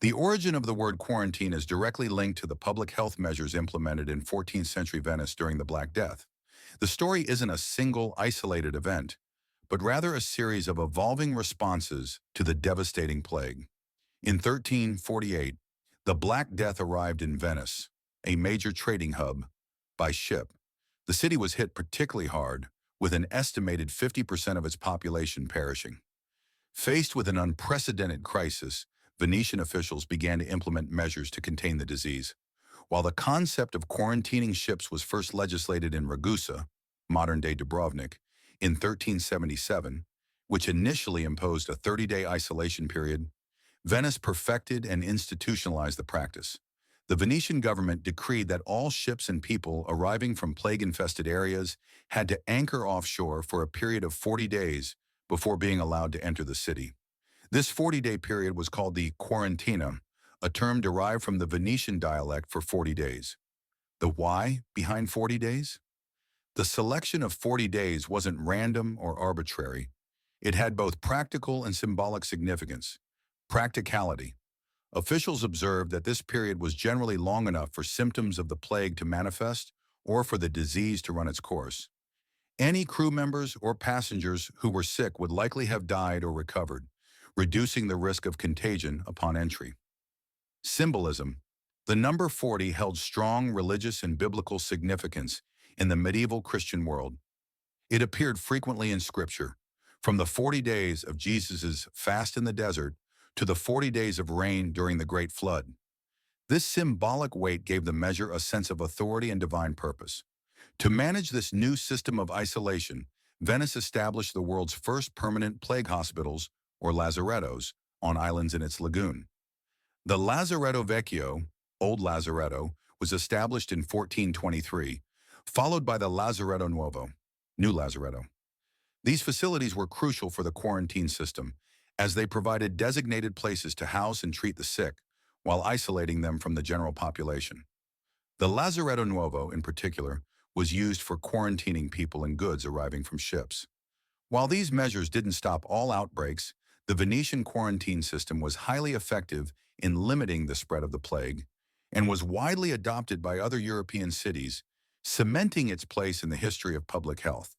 The origin of the word quarantine is directly linked to the public health measures implemented in 14th century Venice during the Black Death. The story isn't a single, isolated event, but rather a series of evolving responses to the devastating plague. In 1348, the Black Death arrived in Venice, a major trading hub, by ship. The city was hit particularly hard, with an estimated 50% of its population perishing. Faced with an unprecedented crisis, Venetian officials began to implement measures to contain the disease. While the concept of quarantining ships was first legislated in Ragusa, modern-day Dubrovnik, in 1377, which initially imposed a 30-day isolation period, Venice perfected and institutionalized the practice. The Venetian government decreed that all ships and people arriving from plague-infested areas had to anchor offshore for a period of 40 days before being allowed to enter the city. This 40-day period was called the quarantina, a term derived from the Venetian dialect for 40 days. The why behind 40 days? The selection of 40 days wasn't random or arbitrary. It had both practical and symbolic significance. Practicality. Officials observed that this period was generally long enough for symptoms of the plague to manifest or for the disease to run its course. Any crew members or passengers who were sick would likely have died or recovered, reducing the risk of contagion upon entry. Symbolism. The number 40 held strong religious and biblical significance in the medieval Christian world. It appeared frequently in Scripture, from the 40 days of Jesus' fast in the desert to the 40 days of rain during the Great Flood. This symbolic weight gave the measure a sense of authority and divine purpose. To manage this new system of isolation, Venice established the world's first permanent plague hospitals, or lazarettos, on islands in its lagoon. The Lazaretto Vecchio, Old Lazaretto, was established in 1423, followed by the Lazaretto Nuovo, New Lazaretto. These facilities were crucial for the quarantine system, as they provided designated places to house and treat the sick, while isolating them from the general population. The Lazaretto Nuovo, in particular, was used for quarantining people and goods arriving from ships. While these measures didn't stop all outbreaks, the Venetian quarantine system was highly effective in limiting the spread of the plague and was widely adopted by other European cities, cementing its place in the history of public health.